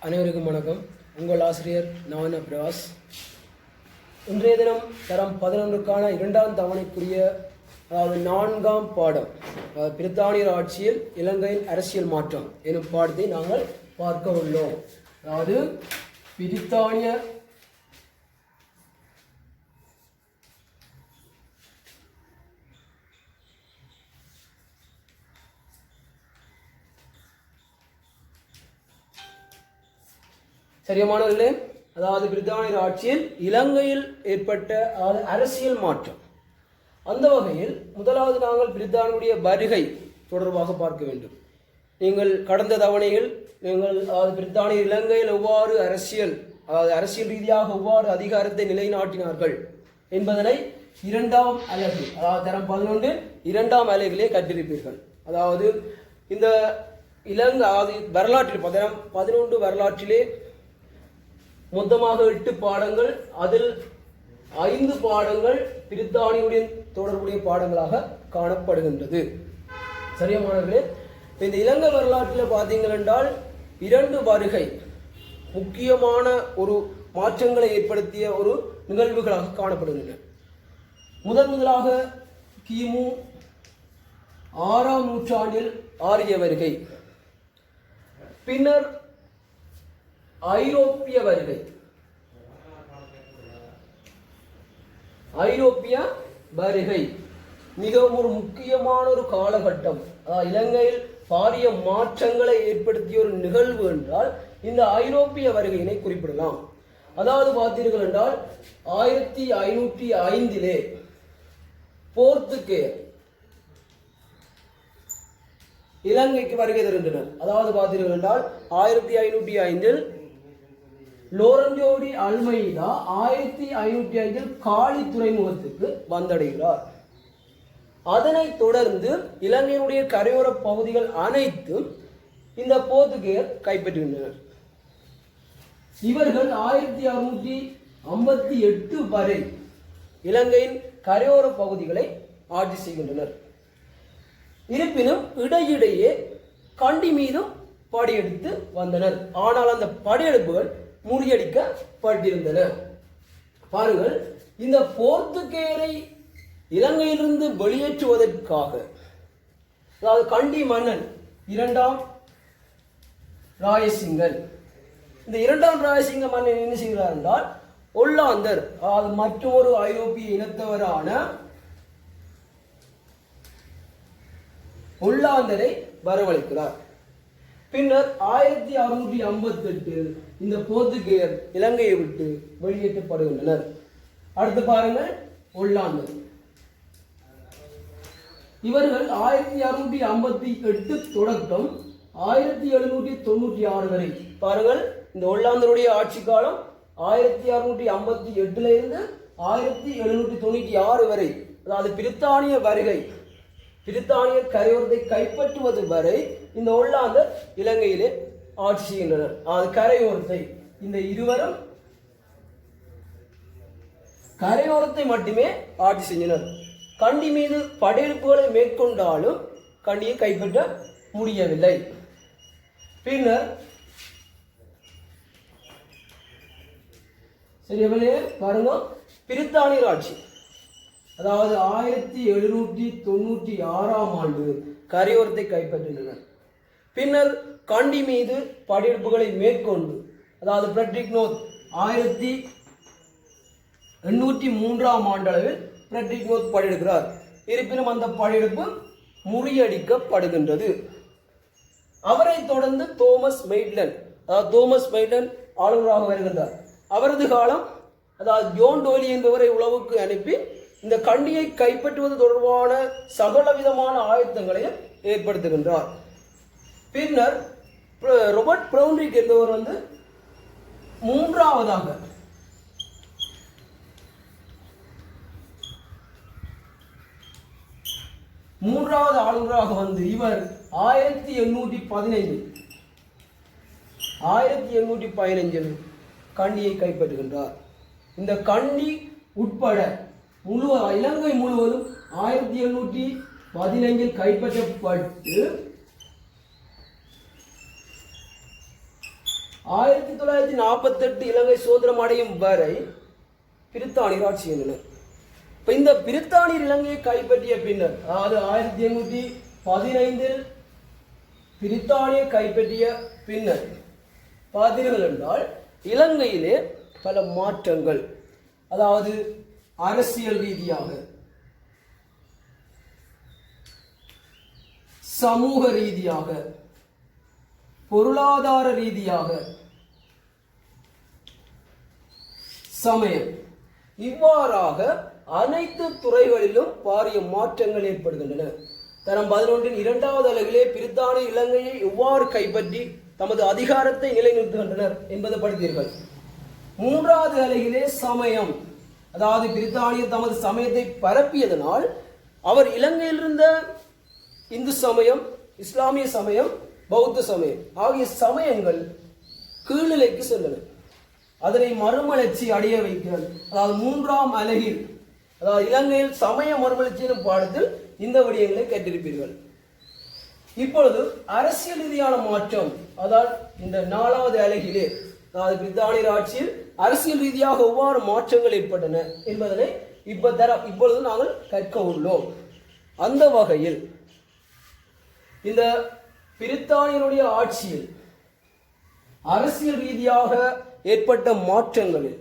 அனைவருக்கும் வணக்கம். உங்கள் ஆசிரியர் நவன பிரகாஷ். இன்றைய தினம் தரம் 11க்கான இரண்டாம் தவணைக்குரிய அதாவது 4ஆம் பாடம் பிரித்தானியர் ஆட்சியில் இலங்கையின் அரசியல் மாற்றம் எனும் பாடத்தை நாங்கள் பார்க்க உள்ளோம். அதாவது பிரித்தானிய சரியானவர்களே, அதாவது பிரித்தானியர் ஆட்சியில் இலங்கையில் ஏற்பட்ட அரசியல் மாற்றம். அந்த வகையில் முதலாவது நாங்கள் பிரித்தானியுடைய வருகை தொடர்பாக பார்க்க வேண்டும். நீங்கள் கடந்த தவணையில் நீங்கள் பிரித்தானியர் இலங்கையில் எவ்வாறு அரசியல் ரீதியாக எவ்வாறு அதிகாரத்தை நிலைநாட்டினார்கள் என்பதனை இரண்டாம் அலகு, அதாவது தரம் 11 இரண்டாம் அலகிலே கற்றிருப்பீர்கள். அதாவது இந்த இலங்கை வரலாற்றில் தரம் 11 வரலாற்றிலே மொத்தமாக 8 பாடங்கள், அதில் 5 பாடங்கள் பிரித்தானியுடன் தொடர்புடைய பாடங்களாக காணப்படுகின்றது. சரியானவர்களே, இந்த இலங்கை வரலாற்றில் பார்த்தீங்கள் என்றால் 2 வருகை முக்கியமான ஒரு மாற்றங்களை ஏற்படுத்திய ஒரு நிகழ்வுகளாக காணப்படுகின்றன. முதலாக கிமு 6ஆம் நூற்றாண்டில் ஆரிய வருகை, பின்னர் ஐரோப்பிய வருகை. ஐரோப்பிய வருகை மிகவும் ஒரு முக்கியமான ஒரு காலகட்டம். இலங்கையில் பாரிய மாற்றங்களை ஏற்படுத்திய ஒரு நிகழ்வு என்றால் இந்த ஐரோப்பிய வருகையினை குறிப்பிடலாம். அதாவது பார்த்தீர்கள் என்றால் 1505 போர்த்துகேயர் இலங்கைக்கு வருகை தருகின்றனர். அதாவது பார்த்தீர்கள் என்றால் 1505 லோரன்ஜோ டி அல்மைடா 1505 காலி துறைமுகத்துக்கு வந்தடைகிறார். அதனைத் தொடர்ந்து இலங்கையினுடைய கரையோர பகுதிகள் அனைத்தும் இந்த போர்த்துகேயர் கைப்பற்றுகின்றனர். இவர்கள் 1658 வரை இலங்கையின் கரையோர பகுதிகளை ஆட்சி செய்கின்றனர். இருப்பினும் இடையிடையே கண்டி மீதும் படையெடுத்து வந்தனர். ஆனால் அந்த படையெடுப்புகள் முறியடிக்கப்பட்டிருந்தன. பாருங்கள், இந்த போர்த்துகேயரை இலங்கையிலிருந்து வெளியேற்றுவதற்காக, அதாவது கண்டி மன்னன் 2ஆம் ராயசிங்கன், இந்த 2ஆம் ராயசிங்க மன்னன் என்ன செய்கிறார் என்றால் ஒல்லாந்தர், அதாவது மற்றொரு ஐரோப்பிய இனத்தவரான ஒல்லாந்தரை வரவழைக்கிறார். பின்னர் 1658 இந்த போர்த்துகேயர் இலங்கையை விட்டு வெளியேற்றப்படுகின்றனர். அடுத்து பாருங்கள், ஒல்லாந்தர். இவர்கள் 1658 தொடக்கம் 1796 வரை. பாருங்கள், இந்த ஒல்லாந்தருடைய ஆட்சி காலம் 1658 இருந்து 1796 வரை. அதாவது பிரித்தானிய வருகை, பிரித்தானியர் கரையோரத்தை கைப்பற்றுவது வரை இந்த ஒல்லாந்தர் இலங்கையிலே ஆட்சி செய்கின்றனர். கரையோரத்தை இந்த இருவரும் கரையோரத்தை மட்டுமே ஆட்சி செய்தனர். கண்டி மீது படையெடுப்புகளை மேற்கொண்டாலும் கண்டியை கைப்பற்ற முடியவில்லை. பின்னர் சரியா பாருங்க, பிரித்தானியர் ஆட்சி, அதாவது 1796ஆம் ஆண்டு கரையோரத்தை கைப்பற்றினர். பின்னர் கண்டி மீது படையெடுப்புகளை மேற்கொண்டு, அதாவது பிரெட்ரிக் நோத் 1803ஆம் ஆண்டளவில் பிரெட்ரிக் நோத் படையெடுக்கிறார். இருப்பினும் அந்த படையெடுப்பு முறியடிக்கப்படுகின்றது. அவரை தொடர்ந்து தோமஸ் மெய்ட்லன், அதாவது தோமஸ் மெய்ட்லன் ஆளுநராக வருகின்றார். அவரது காலம், அதாவது ஜோன் டோலி என்பவரை உளவுக்கு அனுப்பி இந்த கண்டியை கைப்பற்றுவது தொடர்பான சகல விதமான ஆயத்தங்களையும் ஏற்படுத்துகின்றார். பின்னர் ராபர்ட் பிரவுன்ரிக் என்பவர் மூன்றாவது ஆளுநராக இவர் 1815 கண்டியை கைப்பற்றுகின்றார். இந்த கண்டி உட்பட இலங்கை முழுவதும் 1715 கைப்பற்றப்பட்டு 1948 இலங்கை சுதந்திரம் அடையும் வரை பிரித்தானியர் ஆட்சி இருந்தன. இப்ப இந்த பிரித்தானியர் இலங்கையை கைப்பற்றிய பின்னர், அதாவது 1815 பிரித்தானியர் கைப்பற்றிய பின்னர் பார்த்தீர்கள் என்றால் இலங்கையிலே பல மாற்றங்கள், அதாவது அரசியல் ரீதியாக, சமூக ரீதியாக, பொருளாதார ரீதியாக, சமயம், இவ்வாறாக அனைத்து துறைகளிலும் பாரிய மாற்றங்கள் ஏற்படுகின்றன. தரம் 11 இரண்டாவது அலகிலே பிரித்தானிய இலங்கையை எவ்வாறு கைப்பற்றி தமது அதிகாரத்தை நிலைநிறுத்துகின்றனர் என்பதை படித்தீர்கள். மூன்றாவது அலகிலே சமயம், அதாவது பிரித்தானியர் தமது சமயத்தை பரப்பியதனால் அவர் இலங்கையில் இருந்த இந்து சமயம், இஸ்லாமிய சமயம், பௌத்த சமயம் ஆகிய சமயங்கள் கீழ்நிலைக்கு சென்றன. அதனை மறுமலர்ச்சி அடைய வைக்கிறது. அதாவது மூன்றாம் அலகில், அதாவது இலங்கையில் சமய மறுமலர்ச்சியின் பாடத்தில் இந்த விடயங்களை கேட்டிருப்பீர்கள். இப்பொழுது அரசியல் ரீதியான மாற்றம், அதாவது இந்த 4வது அலகிலே, அதாவது பிரித்தானியர் ஆட்சியில் அரசியல் ரீதியாக எவ்வாறு மாற்றங்கள் ஏற்பட்டன என்பதனை இப்பொழுது நாங்கள் கற்க உள்ளோம். அந்த வகையில் இந்த பிரித்தானியருடைய ஆட்சியில் அரசியல் ரீதியாக ஏற்பட்ட மாற்றங்களில்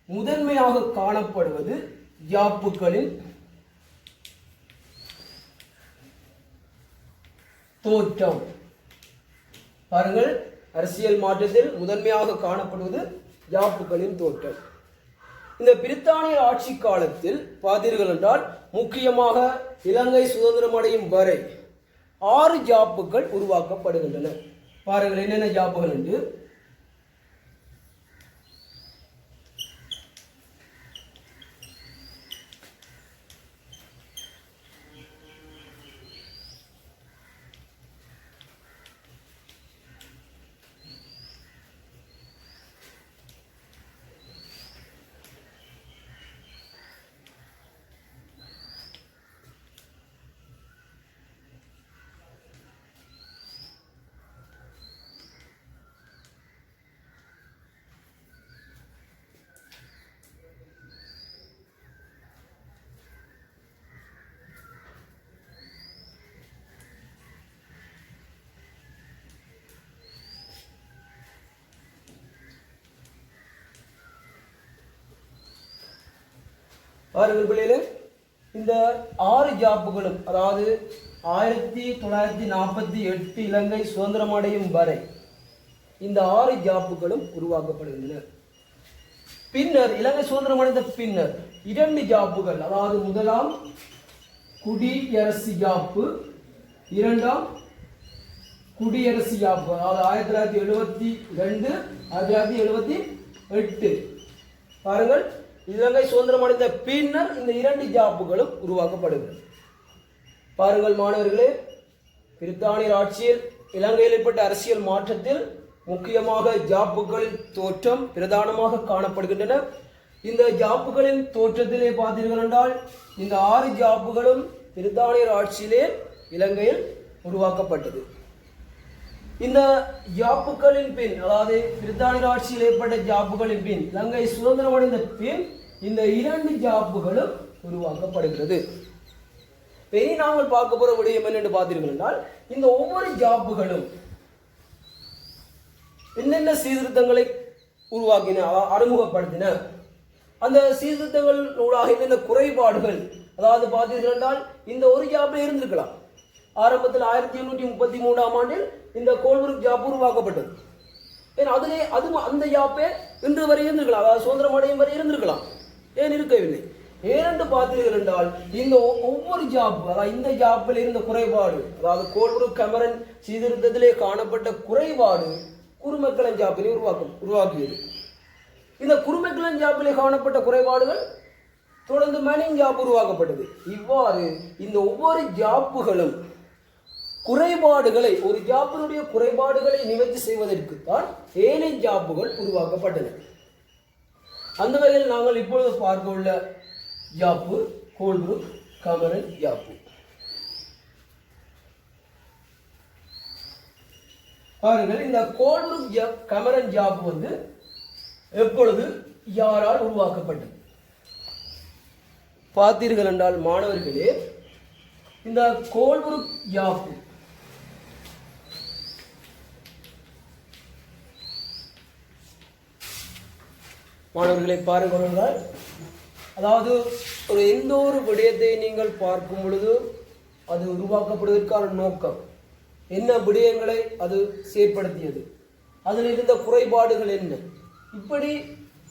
முதன்மையாக காணப்படுவது யாப்புக்களின் தோற்றம். பாருங்கள், அரசியல் மாற்றத்தில் முதன்மையாக காணப்படுவது யாப்புக்களின் தோற்றம். இந்த பிரித்தானிய ஆட்சி காலத்தில் பார்த்தீர்கள் என்றால் முக்கியமாக இலங்கை சுதந்திரம் அடையும் வரை 6 ஜாப்புகள் உருவாக்கப்படுகின்றன. பாருங்கள் என்னென்ன ஜாப்புகள் என்று. பாருங்கள் பிள்ளைகளே, இந்த 6 ஜாப்புகளும், அதாவது 1948 இலங்கை சுதந்திரம் அடையும் வரை இந்த 6 ஜாப்புகளும் உருவாக்கப்படுகின்றன. பின்னர் இலங்கை சுதந்திரம் அடைந்த பின்னர் 2 ஜாப்புகள், அதாவது முதலாம் குடியரசு ஜாப்பு, இரண்டாம் குடியரசு ஜாப்பு, அதாவது 1972 1978. பாருங்கள், இலங்கை சுதந்திரம் அடைந்த பின்னர் இந்த 2 ஜாப்புகளும் உருவாக்கப்படுகிறது. பாருங்கள் மாணவர்களே, பிரித்தானியர் ஆட்சியில் இலங்கையில் ஏற்பட்ட அரசியல் மாற்றத்தில் முக்கியமாக ஜாப்புகளின் தோற்றம் பிரதானமாக காணப்படுகின்றன. இந்த ஜாப்புகளின் தோற்றத்திலே பார்த்தீர்கள் என்றால் இந்த 6 ஜாப்புகளும் பிரித்தானியர் ஆட்சியிலே இலங்கையில் உருவாக்கப்பட்டது. இந்த ஜாப்புகளின் பின், அதாவது பிரித்தானியர் ஆட்சியில் ஏற்பட்ட ஜாப்புகளின் பின் இலங்கை சுதந்திரம் அடைந்த பின் இந்த 2 ஜாப்புகளும் உருவாக்கப்படுகிறது. இனி நாங்கள் பார்க்க போற விடயம் என்னென்று பார்த்தீர்கள் என்றால் இந்த ஒவ்வொரு ஜாப்புகளும் என்னென்ன சீர்திருத்தங்களை உருவாக்கின, அறிமுகப்படுத்தின, அந்த சீர்திருத்தங்கள் ஊடாக என்னென்ன குறைபாடுகள், அதாவது பார்த்தீர்கள் என்றால் இந்த ஒரு ஜாப்பே இருந்திருக்கலாம். ஆரம்பத்தில் 1833ஆம் ஆண்டில் இந்த கோல்புர்க் ஜாப் உருவாக்கப்பட்டது. ஏன் அதிலே அந்த ஜாப்பே இன்று வரை இருந்திருக்கலாம், அதாவது சுதந்திரம் அடையும் வரை இருந்திருக்கலாம். ஏன் இருக்கவில்லை? ஏனென்று பார்த்தீர்கள் என்றால் இந்த ஒவ்வொரு ஜாப், அதாவது இந்த ஜாப்பில் இருந்த குறைபாடு, அதாவது கோல்புர்க் கமரன் சீர்திருத்தத்திலே காணப்பட்ட குறைபாடு குருமக்களன் ஜாப்பினை உருவாக்கியது. இந்த குருமக்களன் ஜாப்பிலே காணப்பட்ட குறைபாடுகள் தொடர்ந்து மேனிங் ஜாப் உருவாக்கப்பட்டது. இவ்வாறு இந்த ஒவ்வொரு ஜாப்புகளும் குறைபாடுகளை, ஒரு ஜாப்பினுடைய குறைபாடுகளை நிவர்த்தி செய்வதற்கு தான் ஏழை ஜாப்புகள் உருவாக்கப்பட்டன. அந்த வகையில் நாங்கள் இப்பொழுது பார்க்க உள்ள ஜாப்பு கோல்புர்க் கமரன் ஜாப்பு. பாருங்கள், இந்த கோல்புரூக் கமரன் ஜாப் வந்து எப்பொழுது யாரால் உருவாக்கப்பட்டது பார்த்தீர்கள் என்றால் மாணவர்களே, இந்த கோல்புரூக் ஜாப் மாணவர்களை பாருங்கள், அதாவது ஒரு எந்த ஒரு விடயத்தை நீங்கள் பார்க்கும் பொழுது அது உருவாக்கப்படுவதற்கான நோக்கம் என்ன, விடயங்களை அது செயற்படுத்தியது, அதில் இருந்த குறைபாடுகள் என்ன, இப்படி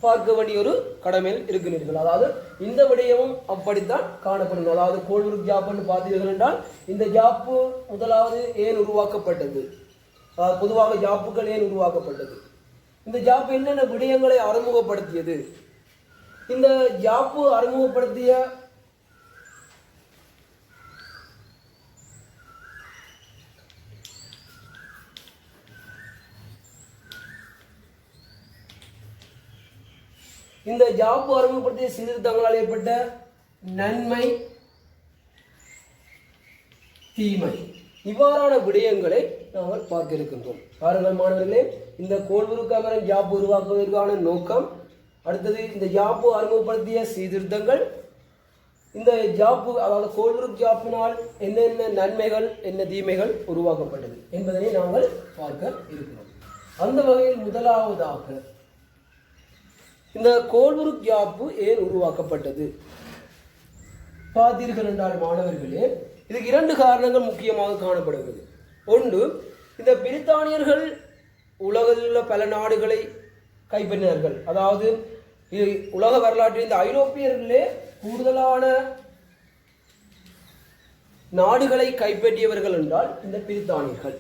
பார்க்க வேண்டிய ஒரு கடமையில் இருக்கிறீர்கள். அதாவது இந்த விடயமும் அப்படித்தான் காணப்படும். அதாவது கோல்புரூக் ஜாப்னு பார்த்தீர்கள் என்றால் இந்த ஜாப்பு முதலாவது ஏன் உருவாக்கப்பட்டது, அதாவது பொதுவாக ஜாப்புகள் ஏன் உருவாக்கப்பட்டது, இந்த ஜாப்பு என்னென்ன விடயங்களை அறிமுகப்படுத்தியது, இந்த ஜாப்பு அறிமுகப்படுத்திய இந்த ஜாப்பு அறிமுகப்படுத்திய சீர்திருத்தங்களால் ஏற்பட்ட நன்மை தீமை இவ்வாறான விடயங்களை நாங்கள் பார்க்க இருக்கின்றோம். பாருங்கள் மாணவர்களே, இந்த கோல்புரூக் கமரன் ஜாப்பு உருவாக்குவதற்கான நோக்கம், அடுத்தது இந்த ஜாப்பு அறிமுகப்படுத்திய சீர்திருத்தங்கள், இந்த ஜாப்பு அதாவது கோல்புரூக் ஜாப்பினால் என்னென்ன நன்மைகள் என்ன தீமைகள் உருவாக்கப்பட்டது என்பதனை நாங்கள் பார்க்க இருக்கிறோம். அந்த வகையில் முதலாவதாக இந்த கோல்புரூக் ஜாப்பு ஏன் உருவாக்கப்பட்டது பார்த்தீர்கள் என்றால் மாணவர்களே, இதுக்கு இரண்டு காரணங்கள் முக்கியமாக காணப்படுகிறது. ஒன்று, இந்த பிரித்தானியர்கள் உலகில் உள்ள பல நாடுகளை கைப்பற்றினார்கள். அதாவது உலக வரலாற்றில் இந்த ஐரோப்பியர்களே கூடுதலான நாடுகளை கைப்பற்றியவர்கள் என்றால் இந்த பிரித்தானியர்கள்.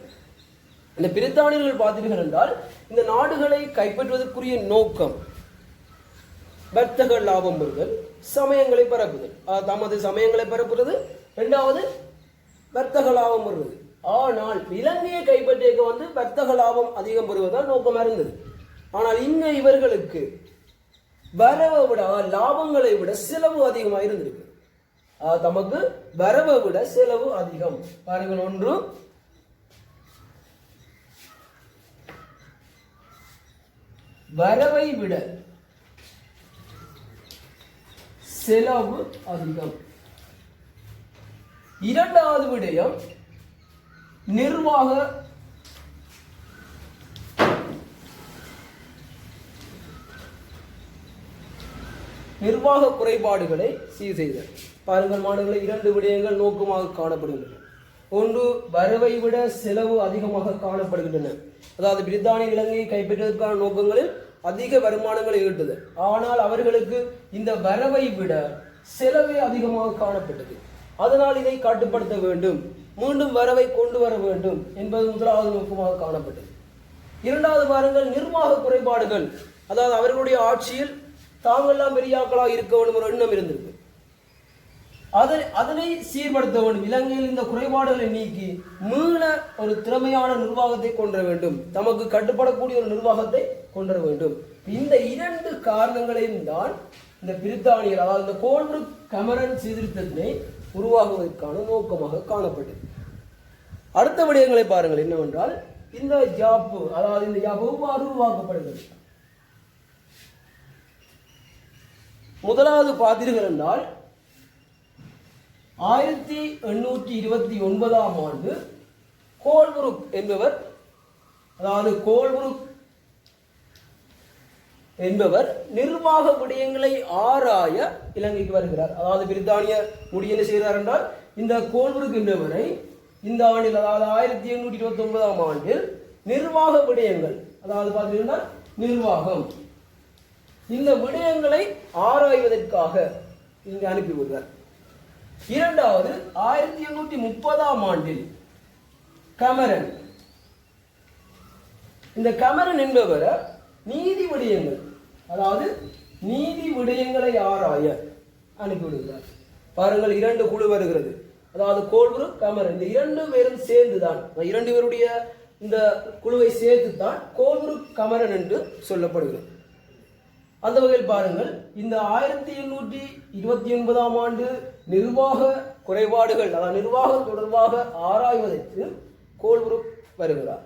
இந்த பிரித்தானியர்கள் பார்த்தீர்கள் என்றால் இந்த நாடுகளை கைப்பற்றுவதற்குரிய நோக்கம் வர்த்தக லாபம் பெறுதல், சமயங்களை பரப்புதல், தமது சமயங்களை பரப்புறது, இரண்டாவது வர்த்தக லாபம் பெறுவது. ஆனால் இலங்கையை கைப்பற்றிய வந்து வர்த்தக லாபம் அதிகம் பெறுவதால் நோக்கமாக இருந்தது. ஆனால் இங்க இவர்களுக்கு வரவை விட லாபங்களை விட செலவு அதிகமாக இருந்திருக்கு. தமக்கு வரவை விட செலவு அதிகம். பாருங்கள், ஒன்று வரவை விட செலவு அதிகம். இரண்டாவது விடயம் நிர்வாக குறைபாடுகளை சீர் செய்தல். பாருங்கள் மாணவர்களை, இரண்டு விடயங்கள் நோக்கமாக காணப்படுகின்றன. ஒன்று, வரவை விட செலவு அதிகமாக காணப்படுகின்றன. அதாவது பிரித்தானிய இலங்கையை கைப்பற்றுவதற்கான நோக்கங்களில் அதிக வருமானங்களை ஈட்டுதல். ஆனால் அவர்களுக்கு இந்த வரவை விட செலவே அதிகமாக காணப்பட்டது. அதனால் இதை கட்டுப்படுத்த வேண்டும், மீண்டும் வரவை கொண்டு வர வேண்டும் என்பது முதலாவது நோக்கமாக காணப்பட்டது. இரண்டாவது பாருங்கள், நிர்வாக குறைபாடுகள். அதாவது அவர்களுடைய ஆட்சியில் தாங்கள்லாம் பெரியாக்களாக இருக்க வேண்டும் ஒரு எண்ணம் இருந்திருக்கு. அதனை சீர்படுத்த வேண்டும். இலங்கையில் இந்த குறைபாடுகளை நீக்கி மீள ஒரு திறமையான நிர்வாகத்தை கொண்டு வர வேண்டும், தமக்கு கட்டுப்படக்கூடிய ஒரு நிர்வாகத்தை கொண்டு வர வேண்டும். இந்த இரண்டு காரணங்களையும் தான் இந்த பிரித்தானியர் அதாவது இந்த கோல்புரூக் கமரன் சீர்திருத்தத்தினை உருவாக்குவதற்கான நோக்கமாக காணப்பட்டது. அடுத்த விடயங்களை பாருங்கள் என்னவென்றால், இந்த ஜாப்பு அதாவது இந்த ஜாப்பு எவ்வாறு உருவாக்கப்படுகிறது. முதலாவது பார்த்தீர்கள் என்றால் 1829ஆம் ஆண்டு கோல்புரூக் என்பவர் நிர்வாக விடயங்களை ஆராய இலங்கைக்கு வருகிறார். அதாவது பிரித்தானிய முடி என்ன செய்கிறார் என்றால், இந்த கோல்புரூக் என்பவரை இந்த ஆண்டில் அதாவது 1829ஆம் ஆண்டில் நிர்வாக விடயங்கள் அதாவது பார்த்தீங்கன்னா நிர்வாகம் இந்த விடயங்களை ஆராய்வதற்காக இங்கு அனுப்பி விடுகிறார். இரண்டாவது 1830ஆம் ஆண்டில் கமரன், இந்த கமரன் என்பவர் நீதி விடயங்கள் அதாவது நீதி விடயங்களை ஆராய அனுப்பிவிடுகிறார். பாருங்கள், இரண்டு குழு வருகிறது. அதாவது கோல்புரூக் கமரன் இந்த இரண்டு பேரும் சேர்ந்துதான், இரண்டு பேருடைய இந்த குழுவை சேர்த்து தான் கோல்புரூக் கமரன் என்று சொல்லப்படுகிறது. அந்த வகையில் பாருங்கள், இந்த 1829ஆம் ஆண்டு நிர்வாக குறைபாடுகள் அதாவது நிர்வாகம் தொடர்பாக ஆராய்வதற்கு கோல்புரூக் வருகிறார்.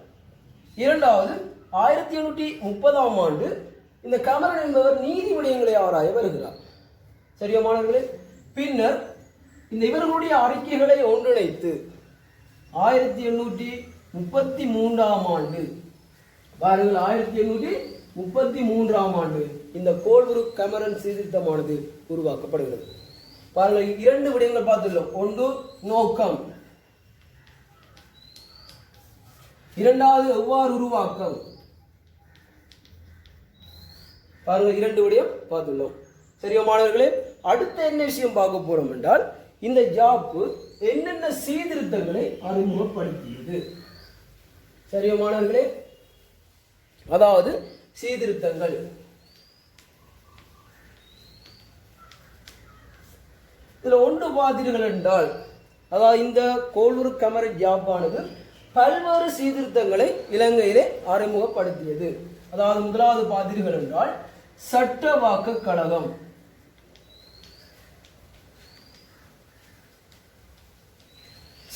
இரண்டாவது 1830ஆம் ஆண்டு இந்த கமரன் என்பவர் நீதி விடயங்களை ஆராய வருகிறார். சரியா மாணவர்களே? பின்னர் இந்த இவர்களுடைய அறிக்கைகளை ஒன்றிணைத்து 1833ஆம் ஆண்டு பாருங்கள், 1833ஆம் ஆண்டு இந்த கோல்புரூக் கமரன் சீர்திருத்தமானது உருவாக்கப்படுகிறது. பாருங்கள், இரண்டு விடயங்கள் பார்த்துள்ளோம். ஒன்று நோக்கம், இரண்டாவது எவ்வாறு உருவாக்கம். பாருங்கள், இரண்டு விடயம் பார்த்துள்ளோம். சரியா மாணவர்களே? அடுத்த என்ன விஷயம் பார்க்க போறோம் என்றால், இந்த ஜாப்பு என்னென்ன சீர்திருத்தங்களை அறிமுகப்படுத்தியது. சரியா மாணவர்களே? அதாவது சீர்திருத்தங்கள். இதுல ஒன்று பார்த்தீர்கள் என்றால், அதாவது இந்த கோல்புரூக் கமரன் ஜாப்பானது பல்வேறு சீர்திருத்தங்களை இலங்கையிலே அறிமுகப்படுத்தியது. அதாவது முதலாவது பார்த்தீர்கள் என்றால் சட்டவாக்க கழகம்.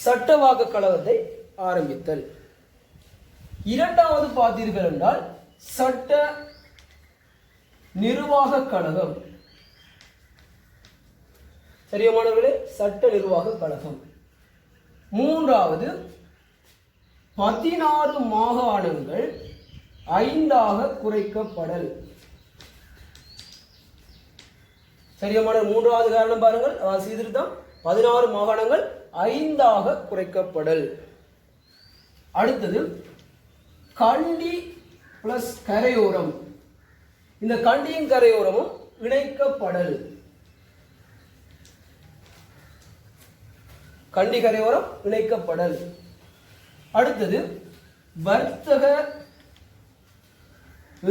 சட்டவாக்க கழகத்தை ஆரம்பித்தல். இரண்டாவது பார்த்தீர்கள் என்றால் சட்ட நிர்வாக கழகம். சரியா மாணவர்களே? சட்ட நிர்வாக கழகம். மூன்றாவது 16 மாகாணங்கள் 5ஆக குறைக்கப்படல். சரியான மூன்றாவது காரணம் பாருங்கள், அதாவது சீர்திருத்தம் 16 மாகாணங்கள் 5ஆக குறைக்கப்படல். அடுத்தது கண்டி பிளஸ் கரையோரம். இந்த கண்டியின் கரையோரமும் இணைக்கப்படல். கண்டி கரையோரம் இணைக்கப்படல். அடுத்தது வர்த்தக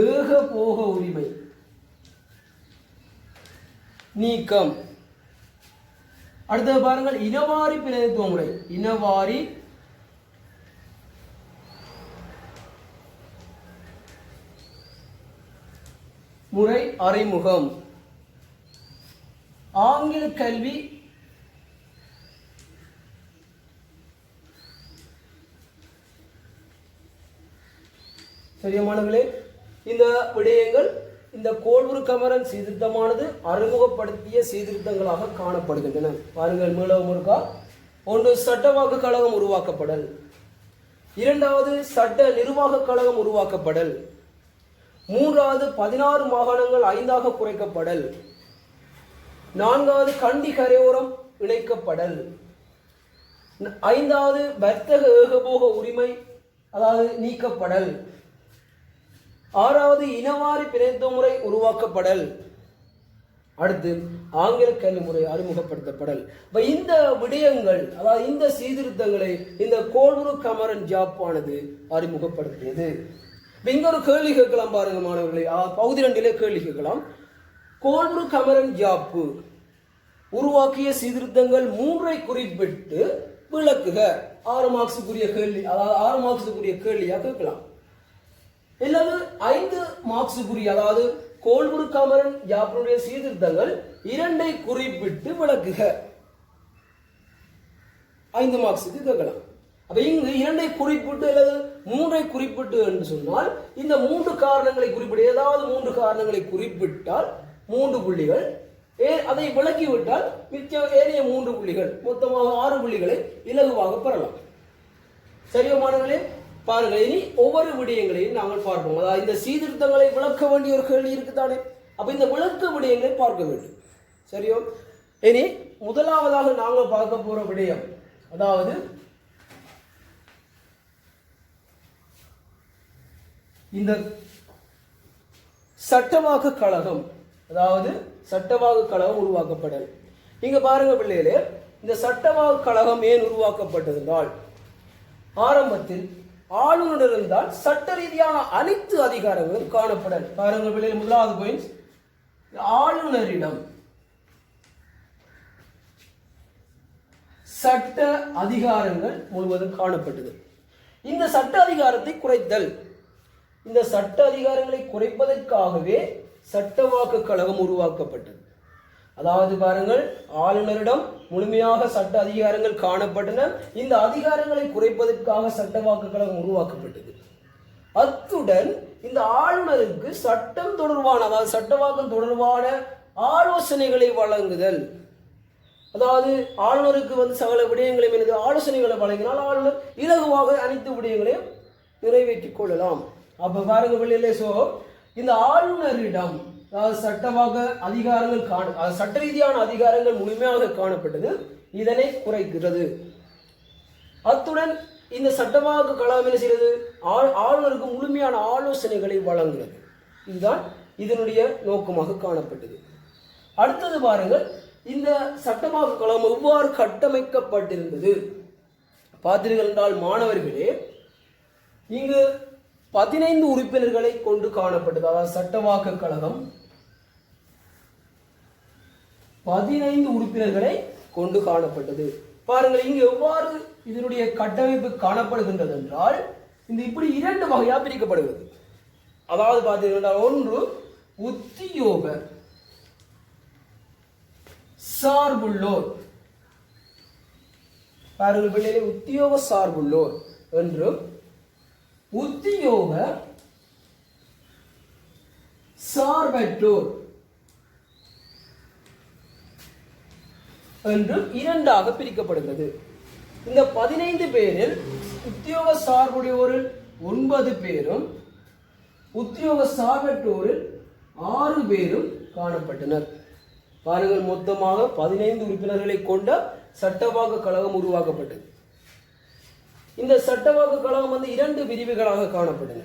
ஏகபோக உரிமை நீக்கம். அடுத்தது பாருங்கள், இனவாரி பிரதிநிதித்துவ முறை. இனவாரி முறை அறிமுகம். ஆங்கில கல்வி சரியானவர்களே, இந்த விடயங்கள் இந்த கோல்புரூக் கமரன் சீர்திருத்தமானது அறிமுகப்படுத்திய சீர்திருத்தங்களாக காணப்படுகின்றன. பாருங்கள், மீளவும் இருக்கா. ஒன்று சட்டவாக்க கழகம் உருவாக்கப்படல். இரண்டாவது சட்ட நிர்வாக கழகம் உருவாக்கப்படல். மூன்றாவது 16 மாகாணங்கள் 5ஆக குறைக்கப்படல். நான்காவது கண்டி கரையோரம் இணைக்கப்படல். ஐந்தாவது வர்த்தக ஏகபோக உரிமை அதாவது நீக்கப்படல். ஆறாவது இனவாரி பிரதிநிதித்துவ முறை உருவாக்கப்படல். அடுத்து ஆங்கில கல்வி முறை அறிமுகப்படுத்தப்படல். இந்த விடயங்கள் அதாவது இந்த சீர்திருத்தங்களை இந்த கோல்புரூக் கமரன் ஜாப்பானது அறிமுகப்படுத்தியது. இங்க ஒரு கேள்வி கேட்கலாம் பாருங்க மாணவர்களே, பகுதி 2 கேள்வி கேட்கலாம். கோல்புரூக் கமரன் ஜாப்பு உருவாக்கிய சீர்திருத்தங்கள் 3ஐ குறிப்பிட்டு விளக்குக. 6 மார்க்ஸுக்குரிய கேள்வி, அதாவது 6 மார்க்ஸுக்குரிய கேள்வியா கேட்கலாம். இல்லது 5 மார்க்ஸுக்குரிய, அதாவது கோல்புரூக் கமரன் ஜாப்பினுடைய சீர்திருத்தங்கள் 2ஐ குறிப்பிட்டு விளக்குக. 5 மார்க்ஸுக்கு கேட்கலாம். அப்ப இங்கு 2ஐ குறிப்பிட்டு அல்லது 3ஐ குறிப்பிட்டு என்று சொன்னால் இந்த 3 காரணங்களை குறிப்பிட்டு, ஏதாவது 3 காரணங்களை குறிப்பிட்டால் 3 புள்ளிகள், அதை விளக்கிவிட்டால் மிச்சம் ஏறிய 3 புள்ளிகள், மொத்தமாக 6 புள்ளிகளை இலகுவாக பெறலாம். சரியா மாணவர்களே? பாருங்கள், இனி ஒவ்வொரு விடயங்களையும் நாங்கள் பார்ப்போம். அதாவது இந்த சீர்திருத்தங்களை விளக்க வேண்டிய ஒரு கேள்வி இருக்குதானே, அப்ப இந்த விளக்க விடயங்களை பார்க்க வேண்டும். சரியோ? இனி முதலாவதாக நாங்கள் பார்க்க போற விடயம் அதாவது இந்த சட்டவாக்க கழகம், அதாவது சட்டவாக்க கழகம் உருவாக்கப்படல். இங்க பாருங்க பிள்ளைகளே, இந்த சட்டவாக்க கழகம் ஏன் உருவாக்கப்பட்டது என்றால், ஆரம்பத்தில் ஆளுநர் இருந்தால் சட்ட ரீதியான அனைத்து அதிகாரங்களும் காணப்படல். பாருங்க பிள்ளைகள், முதலாவது பாயிண்ட், ஆளுநரிடம் சட்ட அதிகாரங்கள் முழுவதும் காணப்பட்டது. இந்த சட்ட அதிகாரத்தை குறைத்தல். இந்த சட்ட அதிகாரங்களை குறைப்பதற்காகவே சட்டவாக்க கழகம் உருவாக்கப்பட்டது. அதாவது பாருங்கள், ஆளுநரிடம் முழுமையாக சட்ட அதிகாரங்கள் காணப்பட்டன. இந்த அதிகாரங்களை குறைப்பதற்காக சட்டவாக்க கழகம் உருவாக்கப்பட்டது. அத்துடன் இந்த ஆளுநருக்கு சட்டம் தொடர்பான, அதாவது சட்டவாக்கம் தொடர்பான ஆலோசனைகளை வழங்குதல். அதாவது ஆளுநருக்கு சகல விடயங்களையும் எனது ஆலோசனைகளை வழங்கினால் ஆளுநர் இலகுவாக அனைத்து விடயங்களையும் நிறைவேற்றிக் கொள்ளலாம். அப்ப பாருங்க பிள்ளைகளே, இந்த ஆளுநரிடம் அதாவது சட்டவாக அதிகாரங்கள் சட்ட ரீதியான அதிகாரங்கள் முழுமையாக காணப்பட்டது. இதனை குறைக்கிறது. அத்துடன் இந்த சட்டவாக்க கழகம் என்ன செய்கிறது? ஆளுநருக்கு முழுமையான ஆலோசனைகளை வழங்குகிறது. இதுதான் இதனுடைய நோக்கமாக காணப்பட்டது. அடுத்தது பாருங்கள், இந்த சட்டவாக்க கழகம் எவ்வாறு கட்டமைக்கப்பட்டிருந்தது பார்த்தீர்கள் என்றால் மாணவர்களே, இங்கு 15 உறுப்பினர்களை கொண்டு காணப்பட்டது. அதாவது சட்டவாக்க கழகம் 15 உறுப்பினர்களை கொண்டு காணப்பட்டது. பாருங்கள், இங்கு எவ்வாறு இதனுடைய கட்டமைப்பு காணப்படுகின்றது என்றால் இந்த இப்படி 2 வகையாக பிரிக்கப்படுகிறது. அதாவது பார்த்தீங்கன்னா, ஒன்று உத்தியோக சார்புள்ளோர். பாருங்கள் பிள்ளைகளே, உத்தியோக சார்புள்ளோர் என்றும் உத்தியோக சார்பற்றோர் என்றும் 2ஆக பிரிக்கப்படுகிறது. இந்த 15 பேரில் உத்தியோக சார்புடையோரில் 9 பேரும் உத்தியோக சார்பற்றோரில் 6 பேரும் காணப்பட்டனர். பாருங்கள், மொத்தமாக 15 உறுப்பினர்களை கொண்ட சட்டவாக்க கழகம் உருவாக்கப்பட்டது. இந்த சட்டவாக்க கழகம் 2 பிரிவுகளாக காணப்பட்டன.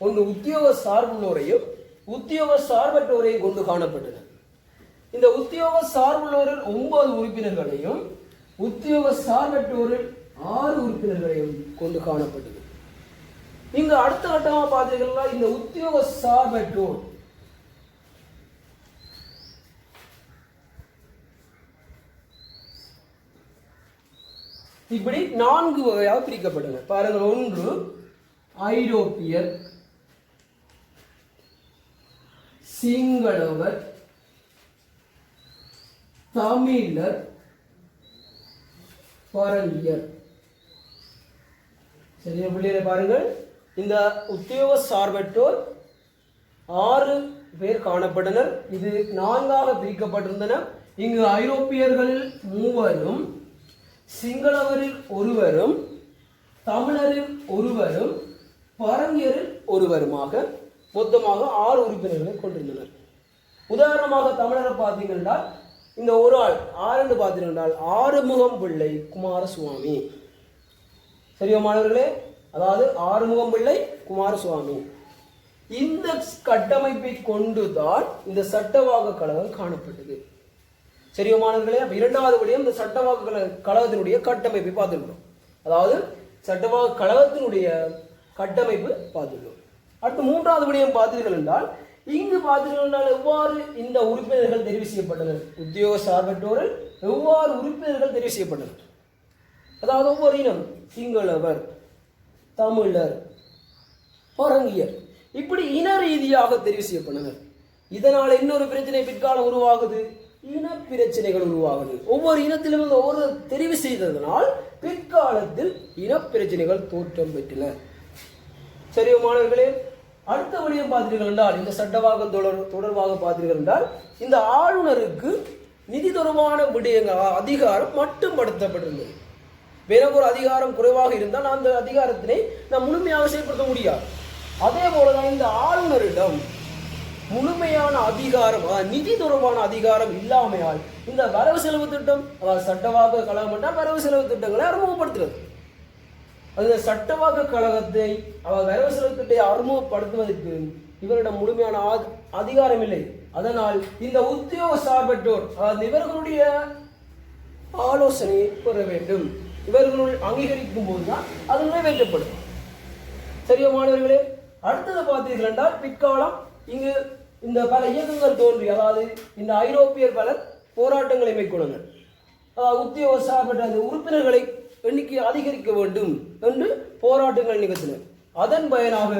ஒன்று உத்தியோக சார்புள்ளோரையும் உத்தியோக சார்பற்றோரையும் கொண்டு காணப்பட்டன. இந்த உத்தியோக சார்புள்ளோரில் 9 உறுப்பினர்களையும் உத்தியோக சார்பற்றோரில் 6 உறுப்பினர்களையும் கொண்டு காணப்பட்டது. இங்கு அடுத்த கட்டமாக பார்த்தீங்கன்னா, இந்த உத்தியோக சார்பற்றோர் இப்படி 4 வகையாக பிரிக்கப்பட்டன. பாருங்கள், ஒன்று ஐரோப்பியர், சிங்களவர், தமிழர், பரங்கியர். சரியா பிள்ளைகளை? பாருங்கள், இந்த உத்தியோக சார்பற்றோர் 6 பேர் காணப்பட்டனர். இது 4ஆக பிரிக்கப்பட்டிருந்தன. இங்கு ஐரோப்பியர்களில் 3 சிங்களவரில் 1 தமிழரில் 1 பரங்கியரில் 1 மொத்தமாக 6 உறுப்பினர்களை கொண்டிருந்தனர். உதாரணமாக தமிழரை பார்த்தீங்கன்னா, இந்த ஒரு ஆள் 6 பார்த்தீங்கன்னா ஆறுமுகம் பிள்ளை குமாரசுவாமி. சரியா மாணவர்களே? அதாவது ஆறுமுகம் பிள்ளை குமாரசுவாமி. இந்த கட்டமைப்பை கொண்டுதான் இந்த சட்டவாக்க கழகம் காணப்பட்டது. சரியா மாணவர்களே? இரண்டாவது விடயம், இந்த சட்டவாக்க கழகத்தினுடைய கட்டமைப்பை பார்த்துள்ளோம். அதாவது சட்டவாக்க கழகத்தினுடைய கட்டமைப்பு பார்த்துள்ளோம். அடுத்து மூன்றாவது விடயம் பார்த்தீர்கள் என்றால், இங்கு பார்த்தீர்கள் என்றால் எவ்வாறு இந்த உறுப்பினர்கள் தெரிவு செய்யப்பட்டனர், உத்தியோக சார்பற்றோரில் எவ்வாறு உறுப்பினர்கள் தெரிவு செய்யப்பட்டனர். அதாவது ஒவ்வொரு இனம், சிங்களவர், தமிழர், பரங்கியர், இப்படி இன ரீதியாக தெரிவு செய்யப்பட்டனர். இதனால் இன்னொரு பிரச்சனை பிற்காலம் உருவாகுது, இன பிரச்சனைகள் உருவாகுது. ஒவ்வொரு இனத்திலும் ஒவ்வொரு தெரிவு செய்ததனால் பிற்காலத்தில் இன பிரச்சனைகள் தோற்றம் பெற்றன. சரியோ மாணவர்களே? அடுத்த விடயம் பார்த்தீர்கள் என்றால், இந்த சட்டவாக்கம் தொடர்பாக பார்த்தீர்கள் என்றால், இந்த ஆளுநருக்கு நிதி தொடர்பான விடயங்கள் அதிகாரம் மட்டுப்படுத்தப்பட்டிருந்தது. வேற ஒரு அதிகாரம் குறைவாக இருந்தால் அந்த அதிகாரத்தினை நாம் முழுமையாக செயல்படுத்த முடியாது. அதே போலதான் இந்த ஆளுநரிடம் முழுமையான அதிகாரம், நிதி தொடர்பான அதிகாரம் இல்லாமையால் இந்த வரவு செலவு திட்டம், அதாவது சட்டவாக்க கழகம் என்றால் வரவு செலவு திட்டங்களை அறிமுகப்படுத்துகிறது. அந்த சட்டவாக்க கழகத்தை வரவு செலவு திட்டத்தை அறிமுகப்படுத்துவதற்கு இவரிடம் முழுமையான அதிகாரம் இல்லை. அதனால் இந்த உத்தியோக சார்பற்றோர், அதாவது இவர்களுடைய ஆலோசனையை பெற வேண்டும். இவர்களுள் அங்கீகரிக்கும் போதுதான் அது நிறைவேற்றப்படும். சரியா மாணவர்களே? அடுத்தது பார்த்தீர்கள் என்றால், பிற்காலம் இங்கு இந்த பல இயக்கங்கள் தோன்றி, அதாவது இந்த ஐரோப்பியர் பலர் போராட்டங்களை மேற்கொண்டனர். உத்தியோக சார்பற்ற அந்த உறுப்பினர்களை எண்ணிக்கையை அதிகரிக்க வேண்டும் என்று போராட்டங்கள் நிகழ்த்தினர். அதன் பயனாக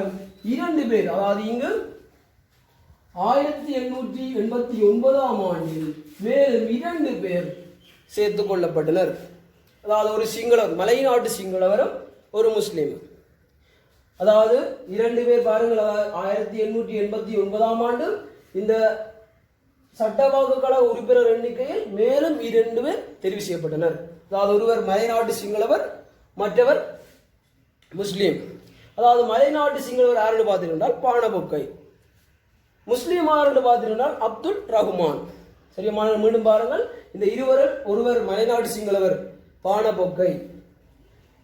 2 பேர், அதாவது இங்கு 1889ஆம் ஆண்டில் மேலும் 2 பேர் சேர்த்துக் கொள்ளப்பட்டனர். அதாவது ஒரு சிங்களவர், மலைநாட்டு சிங்களவரும் ஒரு முஸ்லீம். அதாவது 2 பேர் பாருங்கள். 1889 ஆண்டு இந்த சட்டவாக்கு கழக உறுப்பினர் எண்ணிக்கையில் மேலும் 2 பேர் தெரிவு செய்யப்பட்டனர். அதாவது ஒருவர் மலைநாட்டு சிங்களவர், மற்றவர் முஸ்லீம். அதாவது மலைநாட்டு சிங்களவர் யாருன்னு பார்த்துக்கிட்டால் பானபொக்கை, முஸ்லீம் யாருன்னு பார்த்துக்கிட்டால் அப்துல் ரஹ்மான். சரியா, மீண்டும் பாருங்கள். இந்த இருவரில் ஒருவர் மலைநாட்டு சிங்களவர் பானபொக்கை,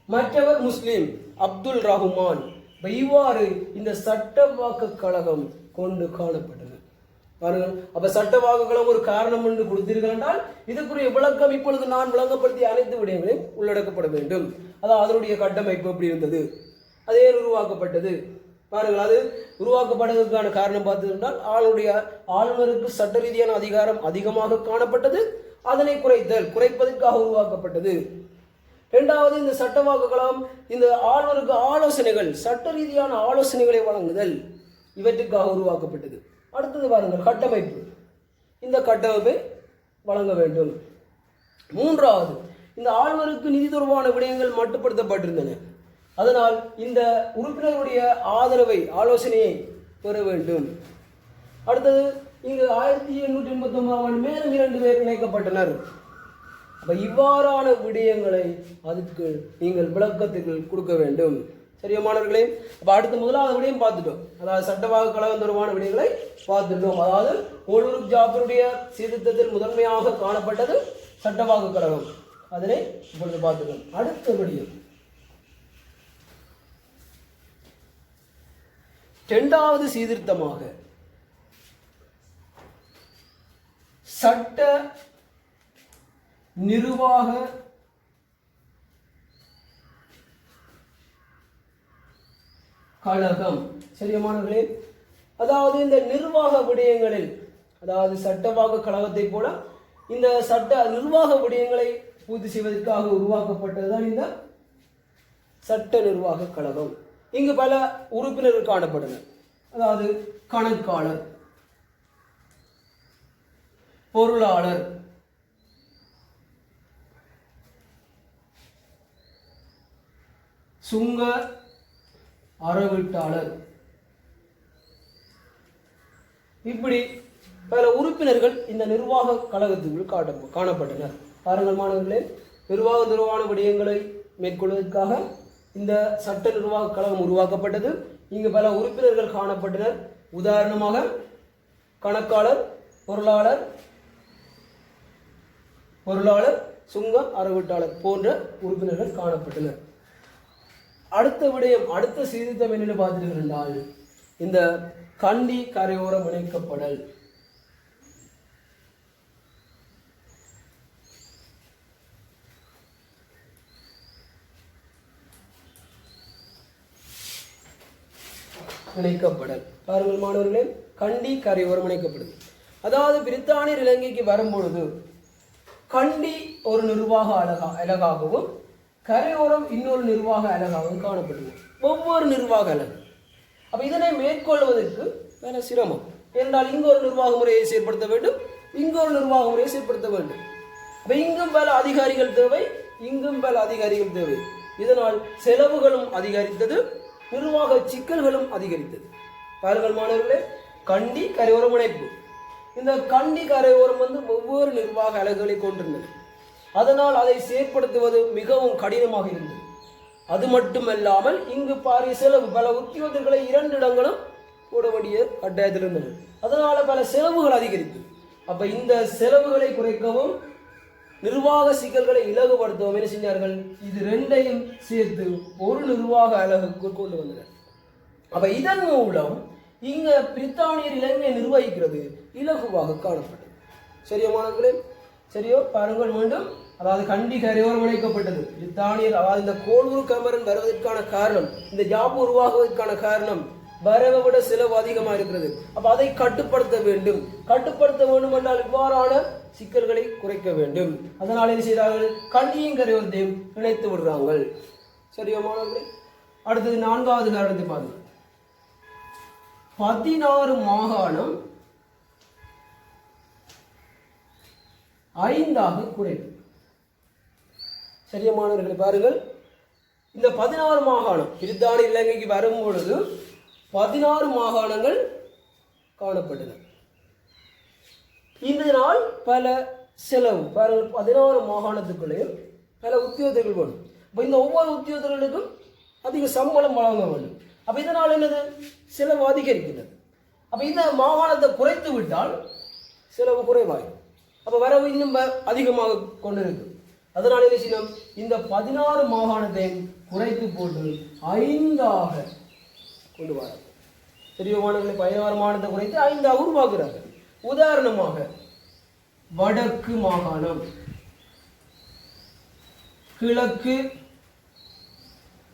மற்றவர் முஸ்லீம் அப்துல் ரஹ்மான். இவ்வாறு இந்த சட்டவாக்கு கழகம் கொண்டு காணப்பட்டது. பாருங்கள், அப்ப சட்டவாக்கு கழகம் ஒரு காரணம் என்று கொடுத்தீர்கள் என்றால் இதுக்குரிய விளக்கம் இப்பொழுது நான் விளங்கப்படுத்திய அனைத்து விடயங்களையும் உள்ளடக்கப்பட வேண்டும். அதாவது அதனுடைய கட்டமைப்பு எப்படி இருந்தது, அது ஏன் உருவாக்கப்பட்டது. பாருங்கள், அது உருவாக்கப்படுவதற்கான காரணம் பார்த்தீர்கள் ஆளுநருக்கு சட்ட ரீதியான அதிகாரம் அதிகமாக காணப்பட்டது. அதனை குறைப்பதற்காக உருவாக்கப்பட்டது. இரண்டாவது, இந்த சட்டவாக்கு கழகம் இந்த ஆளுநருக்கு ஆலோசனைகள், சட்ட ரீதியான ஆலோசனைகளை வழங்குதல், இவற்றுக்காக உருவாக்கப்பட்டது. அடுத்தது பாருங்கள், கட்டமைப்பு. இந்த கட்டமைப்பை வழங்க வேண்டும். மூன்றாவது, இந்த ஆளுநருக்கு நிதி தொடர்பான விடயங்கள் மட்டுப்படுத்தப்பட்டிருந்தன. அதனால் இந்த உறுப்பினருடைய ஆதரவை, ஆலோசனையை பெற வேண்டும். அடுத்தது, இங்கு 1889 ஆண்டு மேலும் 2 பேர் இணைக்கப்பட்டனர். அப்ப இவ்வாறான விடயங்களை அதுக்கு நீங்கள் விளக்கத்துக்கு கொடுக்க வேண்டும். சரியா மாணவர்களே, அப்ப அடுத்த முதலாவது விடயம் பார்த்துட்டோம். அதாவது சட்டவாக்கு கழகம் தொடர்பான விடயங்களை பார்த்துட்டோம். அதாவது கோலூர் ஜாபருடைய சீர்திருத்தத்தில் முதன்மையாக காணப்பட்டது சட்டவாக்கு கழகம். அதனை இப்பொழுது பார்த்துட்டோம். அடுத்த விடயம், 2வது சீர்திருத்தமாக சட்ட நிர்வாக கழகம். சரியானவர்களே, அதாவது இந்த நிர்வாக விடயங்களில், அதாவது சட்டவாக்கு கழகத்தை போல இந்த சட்ட நிர்வாக விடயங்களை பூர்த்தி செய்வதற்காக உருவாக்கப்பட்டதுதான் இந்த சட்ட நிர்வாக கழகம். இங்கு பல உறுப்பினர்கள் காணப்பட்டனர். அதாவது கணக்காளர், பொருளாளர், சுங்க அறவீட்டாளர், இப்படி பல உறுப்பினர்கள் இந்த நிர்வாக கழகத்துக்குள் காணப்பட்டனர். பாருங்கள் மாணவர்களே, நிர்வாக தொடர்பான விடயங்களை மேற்கொள்வதற்காக இந்த சட்ட நிர்வாக கழகம் உருவாக்கப்பட்டது. இங்கு பல உறுப்பினர்கள் காணப்பட்டனர். உதாரணமாக கணக்காளர், பொருளாளர், சுங்க அறவீட்டாளர் போன்ற உறுப்பினர்கள் காணப்பட்டனர். அடுத்த விடயம், அடுத்த சீர்திருத்தம் என்னென்னு பார்த்துட்டு இருந்தால் இந்த கண்டி கரையோரம் இணைக்கப்படல். பாருங்கள் மாணவர்களே, கண்டி கரையோரம் இணைக்கப்படுது. அதாவது பிரித்தானியர் இலங்கைக்கு வரும்பொழுது கண்டி ஒரு நிர்வாக அலகாகவும் கரையோரம் இன்னொரு நிர்வாக அலகாகவும் காணப்படுது. ஒவ்வொரு நிர்வாக அலகு. அப்ப இதனை மேற்கொள்வதற்கு வேற சிரமம். என்றால் இங்கு ஒரு நிர்வாக முறையை செயற்படுத்த வேண்டும், இங்கு ஒரு நிர்வாக முறையை செயற்படுத்த வேண்டும். அப்ப இங்கும் பல அதிகாரிகள் தேவை, இங்கும் பல அதிகாரிகள் தேவை. இதனால் செலவுகளும் அதிகரித்தது, நிர்வாக சிக்கல்களும் அதிகரித்தது. பாருங்கள் மாணவர்களே, கண்டி கரையோரம் இணைப்பு. இந்த கண்டி கரையோரம் ஒவ்வொரு நிர்வாக அலகுகளை கொண்டிருந்தது. அதனால் அதை செயற்படுத்துவது மிகவும் கடினமாக இருந்தது. அது மட்டுமல்லாமல் இங்கு பாரிய செலவு, பல உத்தியோகர்களை 2 இடங்களும் போட வேண்டிய கட்டாயத்தில் இருந்தது. அதனால பல செலவுகள் அதிகரித்தது. அப்ப இந்த செலவுகளை குறைக்கவும் நிர்வாக சிக்கல்களை இலகுபடுத்தவும் என்ன செஞ்சார்கள், இது 2ஐயும் சேர்த்து ஒரு நிர்வாக அலகுக்கு கொண்டு வந்தனர். அப்ப இதன் மூலம் இங்க பிரித்தானியர் இலங்கையை நிர்வகிக்கிறது இலகுவாக காணப்பட்டது. சரியா மாணவர்களே, சரியோ பாருங்கள் மீண்டும். அதாவது கண்டி கரையோரம் இணைக்கப்பட்டது. பிரித்தானியர், அதாவது இந்த கோலூர் கமரன் வருவதற்கான காரணம், இந்த ஜாப் உருவாகுவதற்கான காரணம் வரவை விட செலவு அதிகமாக இருக்கிறது. அப்ப அதை கட்டுப்படுத்த வேண்டும் என்றால் இவ்வாறான சிக்கல்களை குறைக்க வேண்டும். அதனால் என்ன செய்தார்கள், கண்டியும் கரையோரத்தையும் இணைத்து விடுறாங்க. சரியா மாணவர்களே, அடுத்தது 4வது காரணத்தை பாருங்கள். 16 மாகாணம் 5ஆக குறைப்பு. சரியா மாணவர்களை பாருங்கள், இந்த 16 மாகாணம் பிரித்தானிய இலங்கைக்கு வரும் பொழுது 16 மாகாணங்கள் காணப்பட்டன. இதனால் பல செலவு 16 மாகாணத்துக்குள்ளேயும் பல உத்தியோகர்கள் வேணும். இப்போ இந்த ஒவ்வொரு உத்தியோகர்களுக்கும் அதிக சம்பளம் வழங்க வேண்டும். அப்போ இதனால் என்னது செலவு அதிகரிக்கிறது. அப்போ இந்த மாகாணத்தை குறைத்து விட்டால் செலவு குறைவாகும். அப்போ வரவு இன்னும் அதிகமாக கொண்டிருக்கு. அதனால் என்ன செய்யணும், இந்த 16 மாகாணத்தை குறைத்து போட்டு 5ஆக கொண்டு வர பெரிய மாநிலங்களை 16 மாகாணத்தை குறைத்து 5ஆக உருவாக்குறார்கள். உதாரணமாக வடக்கு மாகாணம், கிழக்கு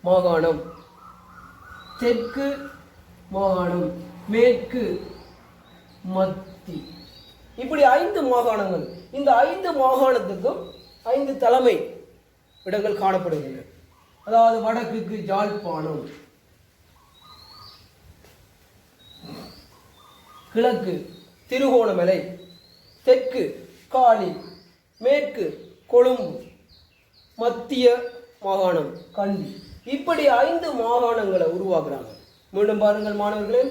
மாகாணம், தெற்கு மாகாணம், மேற்கு, மத்தி, இப்படி 5 மாகாணங்கள். இந்த 5 மாகாணத்துக்கும் 5 தலைமை இடங்கள் காணப்படுகின்றன. அதாவது வடக்குக்கு யாழ்ப்பாணம், கிழக்கு திருகோணமலை, தெற்கு காலி, மேற்கு கொழும்பு, மத்திய மாகாணம் கண்டி, இப்படி 5 மாகாணங்களை உருவாக்குறாங்க. மீண்டும் பாருங்கள் மாணவர்களே,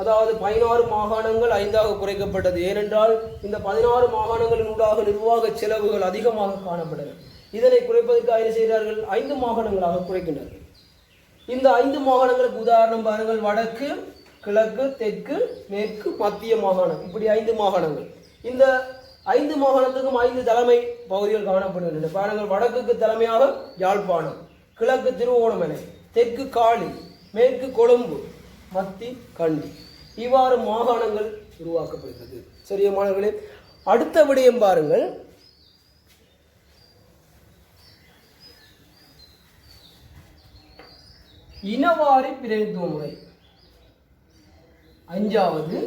அதாவது 16 மாகாணங்கள் 5ஆக குறைக்கப்பட்டது. ஏனென்றால் இந்த 16 மாகாணங்களின் ஊடாக நிர்வாக செலவுகள் அதிகமாக காணப்பட்டன. இதனை குறைப்பதற்காக என்ன செய்கிறார்கள், 5 மாகாணங்களாக குறைக்கின்றார்கள். இந்த 5 மாகாணங்களுக்கு உதாரணம் பாருங்கள், வடக்கு, கிழக்கு, தெற்கு, மேற்கு, மத்திய மாகாணம், இப்படி 5 மாகாணங்கள். இந்த 5 மாகாணத்துக்கும் 5 தலைமை பகுதிகள் காணப்படுகின்றன. பாருங்கள், வடக்குக்கு தலைமையாக யாழ்ப்பாணம், கிழக்கு திருவோணமலை, தெற்கு காலி, மேற்கு கொழும்பு, மத்தி கண்டி, இவ்வாறு மாகாணங்கள் உருவாக்கப்படுகிறது. சரியா மாணவர்களே, அடுத்த விடயம் பாருங்கள். இனவாரி பிரதிநிதித்துவ முறை. 5வது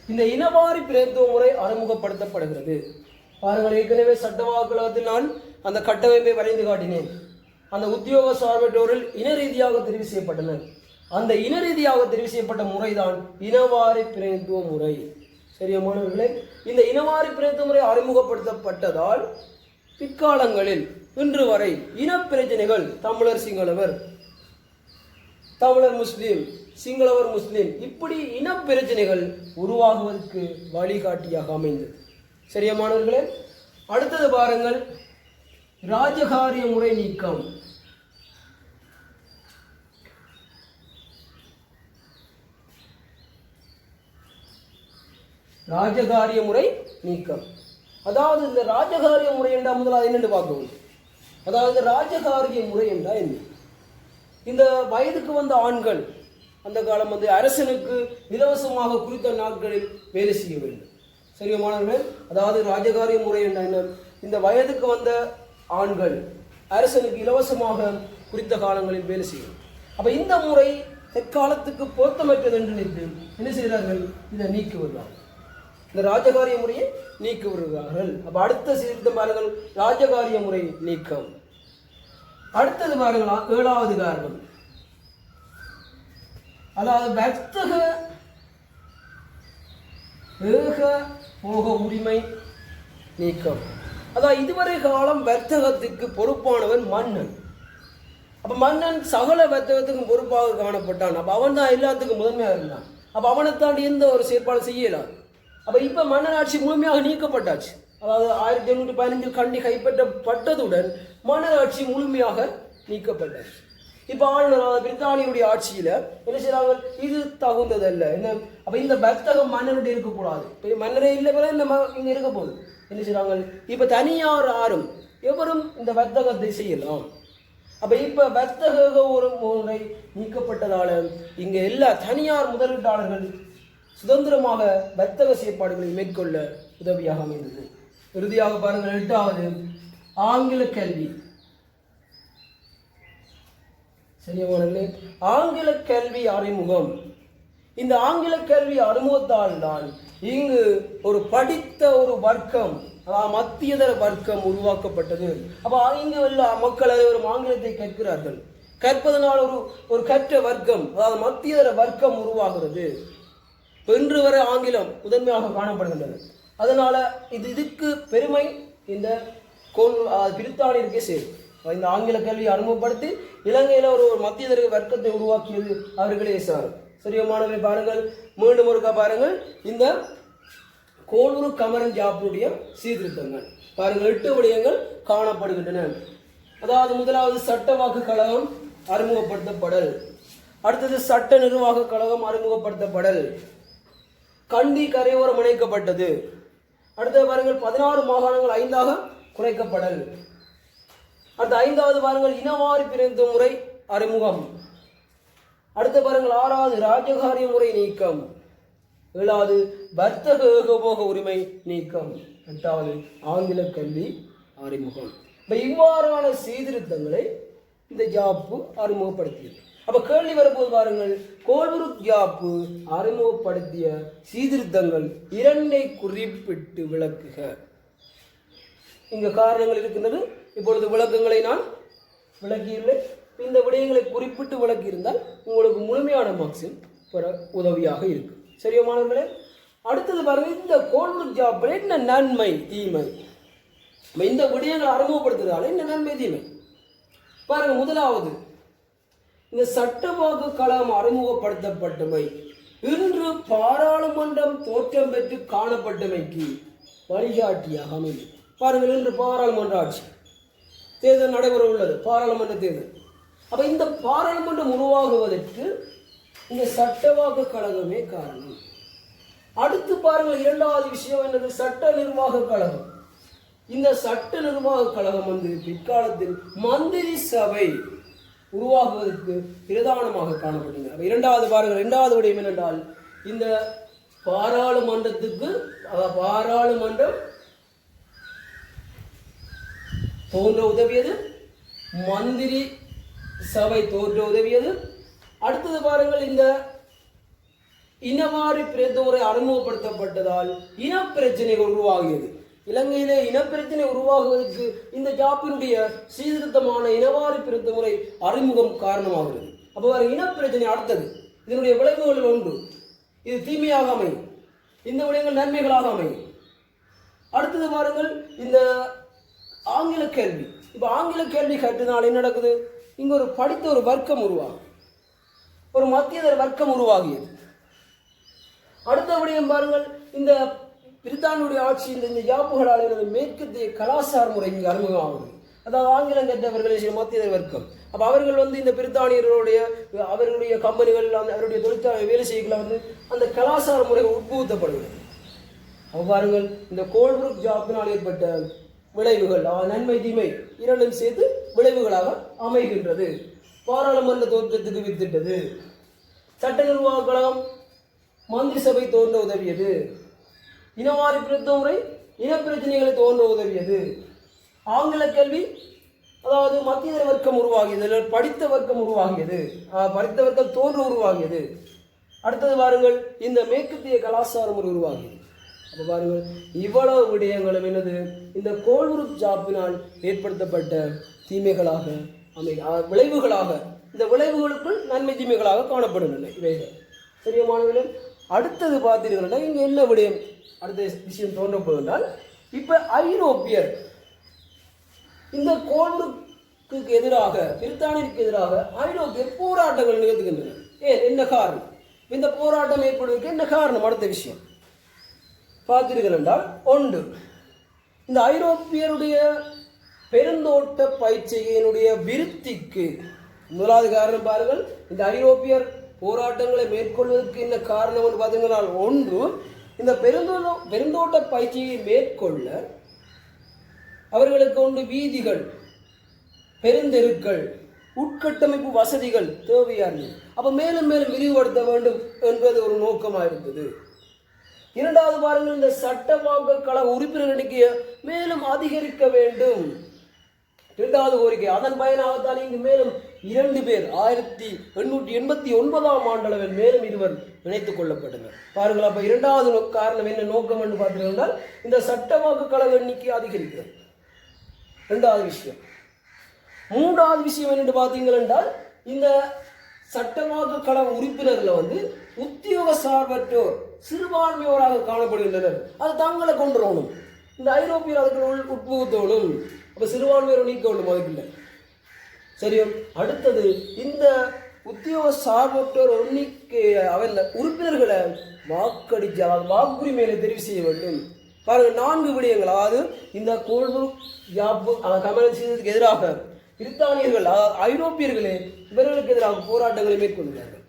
இந்த இனவாரி பிரதிநிதித்துவ முறை அறிமுகப்படுத்தப்படுகிறது. பாருங்கள், ஏற்கனவே சட்டவாக்கத்தில் நான் அந்த கட்டமைப்பை வரைந்து காட்டினேன். அந்த உத்தியோக சார்பற்றோரில் இன ரீதியாக தெரிவு செய்யப்பட்டனர். அந்த இன ரீதியாக தெரிவு செய்யப்பட்ட முறைதான் இனவாரி பிரதிநிதித்துவ முறை. சரியா மாணவர்களே, இந்த இனவாரி பிரதிநிதித்துவ முறை அறிமுகப்படுத்தப்பட்டதால் பிற்காலங்களில் இன்று வரை இனப்பிரச்சனைகள் தமிழர் சிங்களவர், தமிழர் முஸ்லீம், சிங்களவர் முஸ்லீம், இப்படி இனப்பிரச்சனைகள் உருவாகுவதற்கு வழிகாட்டியாக அமைந்தது. சரியா மாணவர்களே, அடுத்தது பாருங்கள், ராஜகாரிய முறை நீக்கம். ராஜகாரிய முறை நீக்கம், அதாவது இந்த ராஜகாரிய முறை என்றால் முதலாவது என்னென்று பார்க்கணும். அதாவது ராஜகாரிய முறை என்றால் என்ன? இந்த வயதுக்கு வந்த ஆண்கள் அந்த காலம் அரசனுக்கு இலவசமாக குறித்த நாட்களில் வேலை செய்ய வேண்டும். சரியா மாணவர்களே, அதாவது ராஜகாரிய முறை என்றால் என்ன? இந்த வயதுக்கு வந்த ஆண்கள் அரசனுக்கு இலவசமாக குறித்த காலங்களில் வேலை செய்யும். அப்ப இந்த முறை தற்காலத்துக்கு பொருத்தமற்றது என்று நினைத்து என்ன செய்கிறார்கள், இதை நீக்கி வருவார்கள். இந்த ராஜகாரிய முறையை நீக்கி வருகிறார்கள். அப்ப அடுத்த சீர்திருத்தம் பாருங்கள், ராஜகாரிய முறை நீக்கம். அடுத்தது பாருங்களா, 7வது காரணம், அதாவது வர்த்தக ஏக போக உரிமை நீக்கம். அதாவது இதுவரை காலம் வர்த்தகத்துக்கு பொறுப்பானவன் மன்னன். அப்ப மன்னன் சகல வர்த்தகத்துக்கும் பொறுப்பாக காணப்பட்டான். அப்ப அவன் தான் எல்லாத்துக்கும் முதன்மையாக இருந்தான். அப்ப அவனை தாண்டி எந்த ஒரு செயற்பாடு செய்யலாம். அப்ப இப்ப மன்னன் ஆட்சி முழுமையாக நீக்கப்பட்டாச்சு. அதாவது 1815 கண்டி கைப்பற்றப்பட்டதுடன் மன்னர் ஆட்சி முழுமையாக நீக்கப்பட்டாச்சு. இப்ப ஆளுநர் பிரித்தானியுடைய ஆட்சியில என்ன செய்யறாங்க, இது தகுந்ததல்ல என்ன. அப்ப இந்த வர்த்தகம் மன்னனுடைய இருக்கக்கூடாது. மன்னரே இல்லை இங்க இருக்க போகுது. என்ன செய்யறாங்க, இப்ப தனியார் யாரும் எவரும் இந்த வர்த்தகத்தை செய்யலாம். அப்ப இப்ப வர்த்தக ஒரு முறை நீக்கப்பட்டதால இங்க எல்லா தனியார் முதலீட்டாளர்கள் சுதந்திரமாக வர்த்தக செயற்பாடுகளை மேற்கொள்ள உதவியாக அமைந்தது. இறுதியாக பாருங்கள், 8வது ஆங்கில கல்வி. சரியானே, ஆங்கில கல்வி அறிமுகம். இந்த ஆங்கில கல்வி அறிமுகத்தால் தான் இங்கு ஒரு படித்த ஒரு வர்க்கம், மத்தியதர வர்க்கம் உருவாக்கப்பட்டது. அப்ப இங்கு உள்ள மக்கள் அனைவரும் ஆங்கிலத்தை கற்கிறார்கள். கற்பதனால் ஒரு கற்ற வர்க்கம், அதாவது மத்தியதர வர்க்கம் உருவாகிறது. இன்று வரை ஆங்கிலம் முதன்மையாக காணப்படுகின்றது. அதனால இதுக்கு பெருமை இந்த பிரித்தானியருக்கே சேரும். இந்த ஆங்கில கல்வி அறிமுகப்படுத்தி இலங்கையில ஒரு மத்திய தர வர்க்கத்தை உருவாக்கியது அவர்களே சாரும். சரியா மாணவர்களை பாருங்கள், மீண்டும் ஒருக்கா பாருங்கள் இந்த கோல்வரு கமரன் ஜாப்புடைய சீர்திருத்தங்கள் பாருங்கள் 8 விடயங்கள் காணப்படுகின்றன. அதாவது முதலாவது சட்ட வாக்கு கழகம் அறிமுகப்படுத்தப்படல், அடுத்தது சட்ட நிர்வாக கழகம் அறிமுகப்படுத்தப்படல், கண்டி கரையோரம் இணைக்கப்பட்டது, அடுத்தது பாருங்கள் 16 மாகாணங்கள் 5ஆக குறைக்கப்படல், அடுத்த 5வது பாருங்கள் இனவாரி பிரிந்த முறை அறிமுகம், அடுத்த பாருங்கள் 6வது ராஜகாரிய முறை நீக்கம், 7வது வர்த்தக ஏகபோக உரிமை நீக்கம், 8வது ஆங்கில கல்வி அறிமுகம். இவ்வாறான சீர்திருத்தங்களை இந்த ஜாப்பு அறிமுகப்படுத்தியது. அப்ப கேள்வி வரும்போது பாருங்கள், கோல்புரூக் ஜாப்பு அறிமுகப்படுத்திய சீர்திருத்தங்கள் 2 குறிப்பிட்டு விளக்குக. இங்க காரணங்கள் இருக்கின்றது. இப்பொழுது விளக்கங்களை நான் விளக்கியுள்ளேன். இந்த விடயங்களை குறிப்பிட்டு விளக்கி இருந்தால் உங்களுக்கு முழுமையான மார்க்ஸில் பெற உதவியாக இருக்கும். சரியா மாணவர்களே, அடுத்தது பாருங்க, இந்த கோல்புரூக் ஜாப்பில் என்ன நன்மை தீமை, இந்த விடயங்களை அறிமுகப்படுத்துறதால என்ன நன்மை தீமை பாருங்க. முதலாவது, இந்த சட்டவாக்கு கழகம் அறிமுகப்படுத்தப்பட்டமை இன்று பாராளுமன்றம் தோற்றம் பெற்று காணப்பட்டமைக்கு வழிகாட்டியாக அமையும். பாருங்கள், இன்று பாராளுமன்ற ஆட்சி தேர்தல் நடைபெற உள்ளது, பாராளுமன்ற தேர்தல். அப்ப இந்த பாராளுமன்றம் உருவாகுவதற்கு இந்த சட்டவாக்கு கழகமே காரணம். அடுத்து பாருங்கள், 2வது விஷயம் என்னது, சட்ட நிர்வாக கழகம். இந்த சட்ட நிர்வாக கழகம் பிற்காலத்தில் மந்திரி சபை உருவாகுவதற்கு பிரதானமாக காணப்படுகிறது. 2வது பாருங்கள், 2வது விடயம் என்னென்றால், இந்த பாராளுமன்றம் தோன்ற உதவியது, மந்திரி சபை தோன்ற உதவியது. அடுத்தது பாருங்கள், இந்த இனவாரி பிரேதமுறை அறிமுகப்படுத்தப்பட்டதால் இனப்பிரச்சனைகள் உருவாகியது. இலங்கையிலே இனப்பிரச்சனை உருவாகுவதற்கு இந்த ஜாப்பினுடைய சீர்திருத்தமான இனவாரி பிரேத முறை அறிமுகம் காரணமாகிறது. அப்போ இனப்பிரச்சனை அடுத்தது, இதனுடைய விளைவுகள் ஒன்று, இது தீமையாக அமையும், இந்த விடயங்கள் நன்மைகளாக அமையும். அடுத்தது பாருங்கள், இந்த ஆங்கில கேள்வி. இப்போ ஆங்கில கேள்வி கற்றுனால என்ன நடக்குது, இங்க ஒரு படித்த ஒரு வர்க்கம் உருவாகும், ஒரு மத்தியதர வர்க்கம் உருவாகியது. அடுத்த விடயம் பாருங்கள், இந்த பிரித்தானியுடைய ஆட்சியில் இந்த யாப்புகளால் மேற்கத்திய கலாச்சார முறை இங்கே அறிமுகமாகுது. அதாவது ஆங்கிலம் கற்றவர்கள் மத்தியதர வர்க்கம். அப்போ அவர்கள் இந்த பிரித்தானியர்களுடைய அவர்களுடைய கம்பெனிகள் அவருடைய தொழிற்சாலை வேலை செய்யல அந்த கலாச்சார முறை உட்புகுத்தப்படுகிறது. அவ்வாறுங்கள் இந்த கோல்புரூக் ஜாப்பினால் ஏற்பட்ட விளைவுகள், நன்மை தீமை இரண்டும் சேர்த்து விளைவுகளாக அமைகின்றது. பாராளுமன்ற தோற்றத்துக்கு வித்திட்டது, சட்ட நிர்வாக கழகம் மந்திரி சபை தோன்ற உதவியது, இனவாரி பிரேத முறை இனப்பிரச்சனைகளை தோன்ற உதவியது, ஆங்கில கல்வி அதாவது மத்திய வர்க்கம் உருவாகியது, படித்த வர்க்கம் உருவாகியது, படித்த வர்க்கம் தோன்ற உருவாகியது. அடுத்தது பாருங்கள், இந்த மேற்கத்திய கலாச்சார முறை உருவாகியது. அப்போ பாருங்கள், இவ்வளவு விடயங்களும் என்னது, இந்த கோல்புரூக் ஜாப்பினால் ஏற்படுத்தப்பட்ட தீமைகளாக விளைவுகளாக, இந்த விளைவுகளுக்குள் நன்மை தீமைகளாக காணப்படுகின்றன இவைகள். சரியா மாணவர்களே, அடுத்தது பார்த்தீர்கள்னா இங்க என்ன விடயம் அடுத்த விஷயம் தோன்றப்போவென்றால், இப்ப ஐரோப்பியர் இந்த கோல்புரூக்கு எதிராக பிரித்தானியருக்கு எதிராக ஐரோப்பியர் போராட்டங்கள் நிகழ்த்துகின்றனர். என்ன காரணம், இந்த போராட்டம் ஏற்படுவதற்கு என்ன காரணம், அடுத்த விஷயம் பார்த்தீர்கள் என்றால், ஒன்று, இந்த ஐரோப்பியருடைய பெருந்தோட்ட பயிற்சியினுடைய விருத்திக்கு முதலாவது காரணம் பாருங்கள். இந்த ஐரோப்பியர் போராட்டங்களை மேற்கொள்வதற்கு என்ன காரணம் என்று பார்த்தீங்கன்னா, ஒன்று, இந்த பெருந்தோட்ட பயிற்சியை மேற்கொள்ள அவர்களுக்கு ஒன்று வீதிகள், பெருந்தெருக்கள், உட்கட்டமைப்பு வசதிகள் தேவையானது. அப்ப மேலும் மேலும் விரிவுபடுத்த வேண்டும் என்பது ஒரு நோக்கமாக இருந்தது. இரண்டாவது பாருங்கள், இந்த சட்டவாக்க கழக உறுப்பினர் எண்ணிக்கையை மேலும் அதிகரிக்க வேண்டும், இரண்டாவது கோரிக்கை. அதன் பயனாகத்தான் இங்கு மேலும் 2 பேர் 1889ஆம் ஆண்டளவில் மேலும் 2 இணைத்துக் கொள்ளப்பட்டனர். பாருங்கள், அப்ப இரண்டாவது காரணம் என்ன, நோக்கம் என்று பார்த்தீங்கன்னா, இந்த சட்டவாக்கு கழக எண்ணிக்கை அதிகரிக்கிறது, இரண்டாவது விஷயம். மூன்றாவது விஷயம் என்னென்று பார்த்தீங்கள் என்றால், இந்த சட்டவாக்கு கழக உறுப்பினர்ல உத்தியோக சார்பற்றோர் சிறுபான்மையோராக காணப்படுகின்றனர். அது தங்களை கொண்டுறணும். இந்த ஐரோப்பியர் அதுக்கு உட்புகுத்தோணும். அப்போ சிறுபான்மையோரை நீக்க வேண்டும் அதுக்குள்ள. சரியோ. அடுத்தது இந்த உத்தியோக சார்பற்றோர் எண்ணிக்கை அவன் உறுப்பினர்களை வாக்களித்து அதாவது வாக்குரிமையை தெரிவு செய்ய வேண்டும். பாருங்கள் 4 விடயங்கள். அதாவது இந்த கோல்புக் யாப்பு கம்யூனிஸ்டுக்கு எதிராக பிரித்தானியர்கள் ஐரோப்பியர்களே இவர்களுக்கு எதிராக போராட்டங்களை மேற்கொள்கிறார்கள்.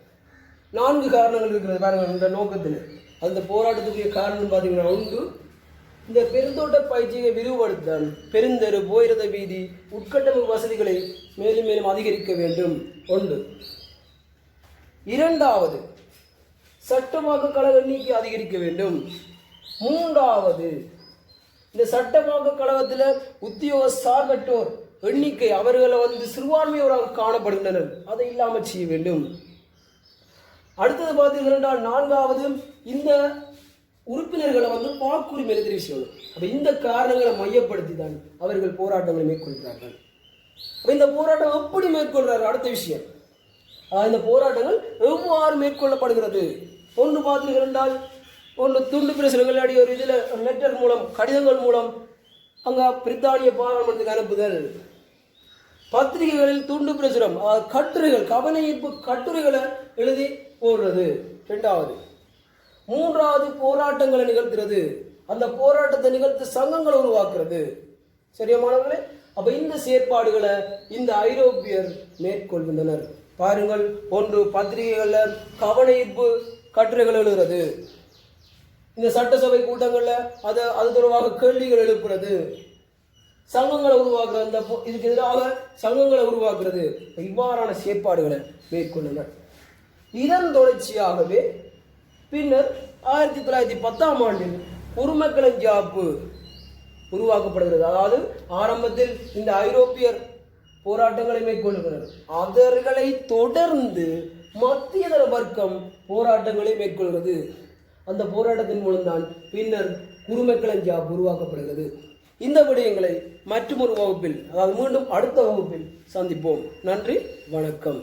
4 காரணங்கள் இருக்கிறது பாருங்கள் இந்த நோக்கத்தில். அந்த போராட்டத்துக்குரிய காரணம் பார்த்தீங்கன்னா, 1 இந்த பெருந்தோட்ட பயிற்சியை விரிவுபடுத்தல், பெருந்தெரு போயிரத வீதி உட்கட்டமைப்பு வசதிகளை மேலும் மேலும் அதிகரிக்க வேண்டும். 1. 2வது சட்டமாக்க கழக எண்ணிக்கை அதிகரிக்க வேண்டும். 3வது இந்த சட்டமாக்க கழகத்தில் உத்தியோக சார்பற்றோர் எண்ணிக்கை அவர்களை சிறுபான்மையோராக காணப்படுகின்றனர், அதை இல்லாமல் செய்ய வேண்டும். அடுத்தது பார்த்தீங்கன்னா 4வது இந்த உறுப்பினர்களை வாக்குரிமை தெரிவு செய்யணும். அப்போ இந்த காரணங்களை மையப்படுத்தி தான் அவர்கள் போராட்டங்களை மேற்கொள்கிறார்கள். அப்போ இந்த போராட்டம் எப்படி மேற்கொள்கிறார்கள் அடுத்த விஷயம். இந்த போராட்டங்கள் எவ்வாறு மேற்கொள்ளப்படுகிறது? 1 பார்த்தீங்கன்னா 1 துண்டு பிரசுரங்கள் அடி ஒரு இதில் லெட்டர் மூலம் கடிதங்கள் மூலம் அங்கே பிரித்தானிய பாராளுமன்றத்துக்கு அனுப்புதல், பத்திரிகைகளில் துண்டு பிரசுரம் கட்டுரைகள் கவனஈர்ப்பு கட்டுரைகளை எழுதி போடுறது 2வது. 3வது போராட்டங்களை நிகழ்த்துறது, அந்த போராட்டத்தை நிகழ்த்து சங்கங்களை உருவாக்குறது. சரியானவர்களே. அப்ப இந்த செயற்பாடுகளை இந்த ஐரோப்பியர் மேற்கொள்கின்றனர். பாருங்கள், 1 பத்திரிகைகளில் கவனஈர்ப்பு கட்டுரைகள் எழுதுறது, இந்த சட்டசபை கூட்டங்களில் அது தொடர்பாக கேள்விகள் எழுப்புறது, சங்கங்களை உருவாக்குறது, அந்த இதுக்கு எதிராக சங்கங்களை உருவாக்குறது, இவ்வாறான செயற்பாடுகளை மேற்கொள்ளுங்கள். இதன் தொடர்ச்சியாகவே பின்னர் 1910ஆம் ஆண்டில் குருமக்களஞ்சாப்பு உருவாக்கப்படுகிறது. அதாவது ஆரம்பத்தில் இந்த ஐரோப்பியர் போராட்டங்களை மேற்கொள்கிறார். அவர்களை தொடர்ந்து மத்தியதர வர்க்கம் போராட்டங்களை மேற்கொள்கிறது. அந்த போராட்டத்தின் மூலம்தான் பின்னர் குருமக்களஞ்சாப்பு உருவாக்கப்படுகிறது. இந்த விடயங்களை மற்றொரு வகுப்பில், அதாவது மீண்டும் அடுத்த வகுப்பில் சந்திப்போம். நன்றி, வணக்கம்.